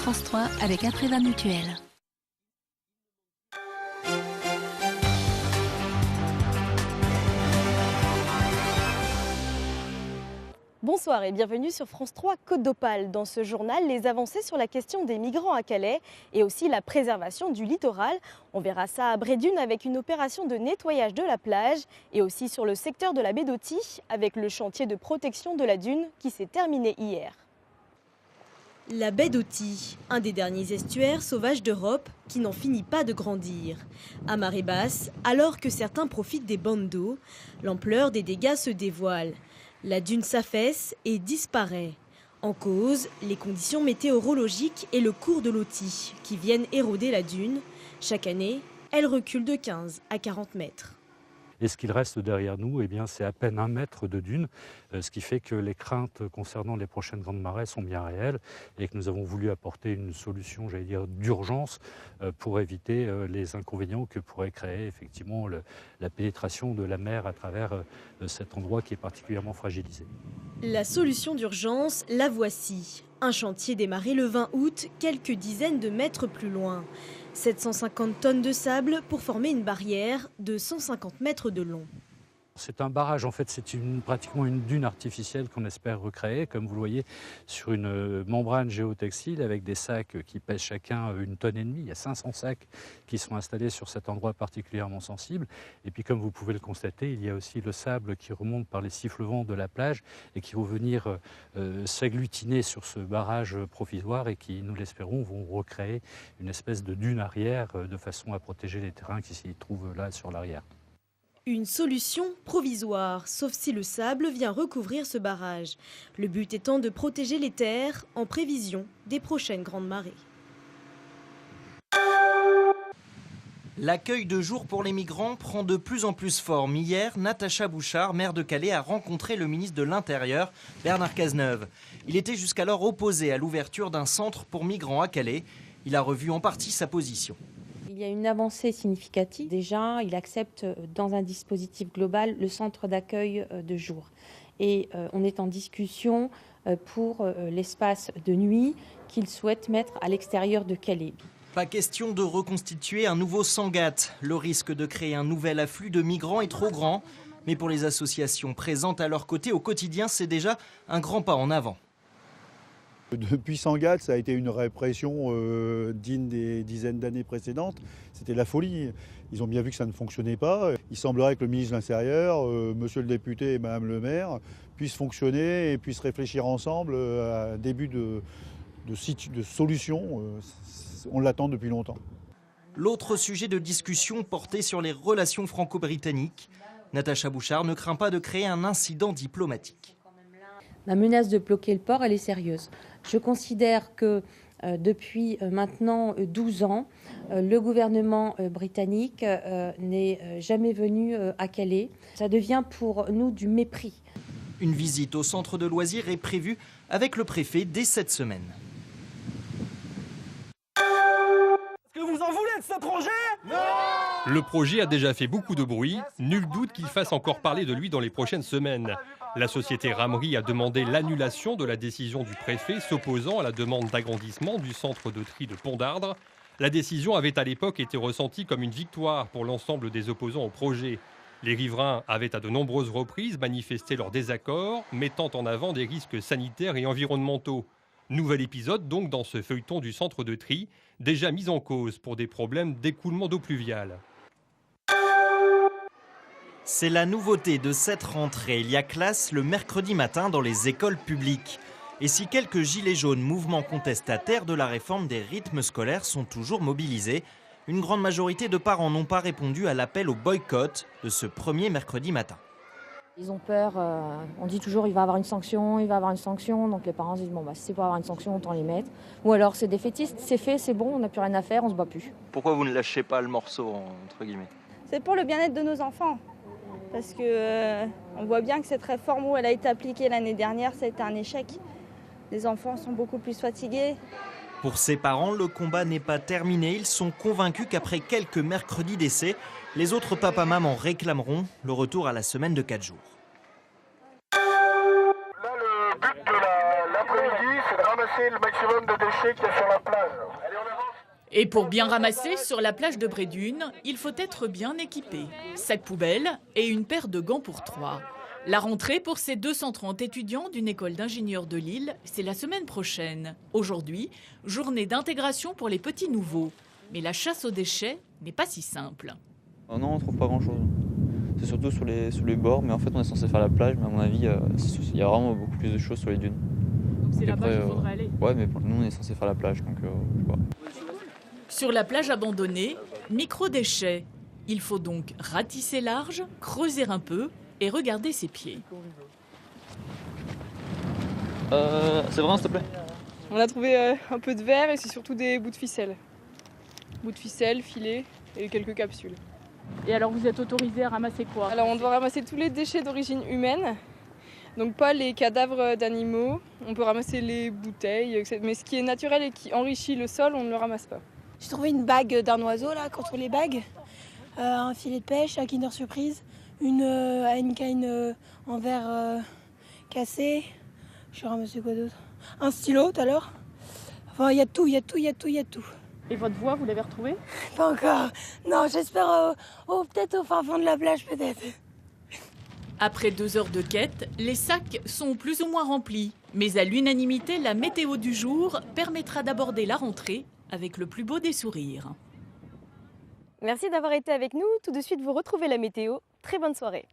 France 3 avec Après-Va Mutuelle. Bonsoir et bienvenue sur France 3 Côte d'Opale. Dans ce journal, les avancées sur la question des migrants à Calais et aussi la préservation du littoral. On verra ça à Brédune avec une opération de nettoyage de la plage et aussi sur le secteur de la baie d'Authie avec le chantier de protection de la dune qui s'est terminé hier. La baie d'Authie, un des derniers estuaires sauvages d'Europe qui n'en finit pas de grandir. À marée basse, alors que certains profitent des bandes d'eau, l'ampleur des dégâts se dévoile. La dune s'affaisse et disparaît. En cause, les conditions météorologiques et le cours de l'Authie qui viennent éroder la dune. Chaque année, elle recule de 15 à 40 mètres. Et ce qu'il reste derrière nous, c'est à peine 1 mètre de dune, ce qui fait que les craintes concernant les prochaines grandes marées sont bien réelles et que nous avons voulu apporter une solution, d'urgence pour éviter les inconvénients que pourrait créer effectivement la pénétration de la mer à travers cet endroit qui est particulièrement fragilisé. La solution d'urgence, la voici. Un chantier démarré le 20 août, quelques dizaines de mètres plus loin. 750 tonnes de sable pour former une barrière de 150 mètres de long. C'est un barrage, en fait, c'est pratiquement une dune artificielle qu'on espère recréer, comme vous le voyez, sur une membrane géotextile avec des sacs qui pèsent chacun 1,5 tonne. Il y a 500 sacs qui sont installés sur cet endroit particulièrement sensible. Et puis, comme vous pouvez le constater, il y a aussi le sable qui remonte par les sifflements de la plage et qui vont venir s'agglutiner sur ce barrage provisoire et qui, nous l'espérons, vont recréer une espèce de dune arrière de façon à protéger les terrains qui s'y trouvent là sur l'arrière. Une solution provisoire, sauf si le sable vient recouvrir ce barrage. Le but étant de protéger les terres en prévision des prochaines grandes marées. L'accueil de jour pour les migrants prend de plus en plus forme. Hier, Natacha Bouchard, maire de Calais, a rencontré le ministre de l'Intérieur, Bernard Cazeneuve. Il était jusqu'alors opposé à l'ouverture d'un centre pour migrants à Calais. Il a revu en partie sa position. Il y a une avancée significative. Déjà, il accepte dans un dispositif global le centre d'accueil de jour. Et on est en discussion pour l'espace de nuit qu'il souhaite mettre à l'extérieur de Calais. Pas question de reconstituer un nouveau Sangatte. Le risque de créer un nouvel afflux de migrants est trop grand. Mais pour les associations présentes à leur côté au quotidien, c'est déjà un grand pas en avant. Depuis Sangatte, ça a été une répression digne des dizaines d'années précédentes. C'était la folie. Ils ont bien vu que ça ne fonctionnait pas. Il semblerait que le ministre de l'Intérieur, monsieur le député et madame le maire puissent fonctionner et puissent réfléchir ensemble à un début de solution. On l'attend depuis longtemps. L'autre sujet de discussion portait sur les relations franco-britanniques. Natacha Bouchard ne craint pas de créer un incident diplomatique. La menace de bloquer le port, elle est sérieuse. Je considère que depuis maintenant 12 ans, le gouvernement britannique n'est jamais venu à Calais. Ça devient pour nous du mépris. Une visite au centre de loisirs est prévue avec le préfet dès cette semaine. Est-ce que vous en voulez de ce projet ? Non ! Le projet a déjà fait beaucoup de bruit. Nul doute qu'il fasse encore parler de lui dans les prochaines semaines. La société Ramery a demandé l'annulation de la décision du préfet s'opposant à la demande d'agrandissement du centre de tri de Pont-d'Ardre. La décision avait à l'époque été ressentie comme une victoire pour l'ensemble des opposants au projet. Les riverains avaient à de nombreuses reprises manifesté leur désaccord, mettant en avant des risques sanitaires et environnementaux. Nouvel épisode donc dans ce feuilleton du centre de tri, déjà mis en cause pour des problèmes d'écoulement d'eau pluviale. C'est la nouveauté de cette rentrée. Il y a classe le mercredi matin dans les écoles publiques. Et si quelques gilets jaunes, mouvements contestataires de la réforme des rythmes scolaires, sont toujours mobilisés, une grande majorité de parents n'ont pas répondu à l'appel au boycott de ce premier mercredi matin. Ils ont peur, on dit toujours il va y avoir une sanction, donc les parents se disent bon si c'est pour avoir une sanction, autant les mettre. Ou alors c'est défaitiste, c'est fait, c'est bon, on n'a plus rien à faire, on se bat plus. Pourquoi vous ne lâchez pas le morceau, entre guillemets ? C'est pour le bien-être de nos enfants. Parce qu'on voit bien que cette réforme où elle a été appliquée l'année dernière, ça a été un échec. Les enfants sont beaucoup plus fatigués. Pour ses parents, le combat n'est pas terminé. Ils sont convaincus qu'après quelques mercredis d'essai, les autres papas-mamans réclameront le retour à la semaine de 4 jours. Là, le but de l'après-midi, c'est de ramasser le maximum de déchets qu'il y a sur la plage. Et pour bien ramasser sur la plage de Brédune, il faut être bien équipé. Sac poubelle et une paire de gants pour 3. La rentrée pour ces 230 étudiants d'une école d'ingénieurs de Lille, c'est la semaine prochaine. Aujourd'hui, journée d'intégration pour les petits nouveaux. Mais la chasse aux déchets n'est pas si simple. Non, on ne trouve pas grand-chose. C'est surtout sur les bords, mais en fait on est censé faire la plage, mais à mon avis, il y a vraiment beaucoup plus de choses sur les dunes. Donc c'est là-bas qu'il faudrait aller? Ouais, mais nous on est censé faire la plage, donc je sais pas. Sur la plage abandonnée, micro-déchets. Il faut donc ratisser large, creuser un peu et regarder ses pieds. C'est vrai, s'il te plaît? On a trouvé un peu de verre et c'est surtout des bouts de ficelle. Bouts de ficelle, filets et quelques capsules. Et alors vous êtes autorisé à ramasser quoi? Alors on doit ramasser tous les déchets d'origine humaine. Donc pas les cadavres d'animaux, on peut ramasser les bouteilles, etc. Mais ce qui est naturel et qui enrichit le sol, on ne le ramasse pas. J'ai trouvé une bague d'un oiseau là, contre les bagues, un filet de pêche, un Kinder Surprise, une Heineken en verre cassé. J'ai ramassé quoi d'autre? Un stylo tout à l'heure. Enfin, il y a tout. Et votre voix, vous l'avez retrouvée? Pas encore. Non, j'espère peut-être au fin fond de la plage, peut-être. Après 2 heures de quête, les sacs sont plus ou moins remplis. Mais à l'unanimité, la météo du jour permettra d'aborder la rentrée avec le plus beau des sourires. Merci d'avoir été avec nous. Tout de suite, vous retrouvez la météo. Très bonne soirée.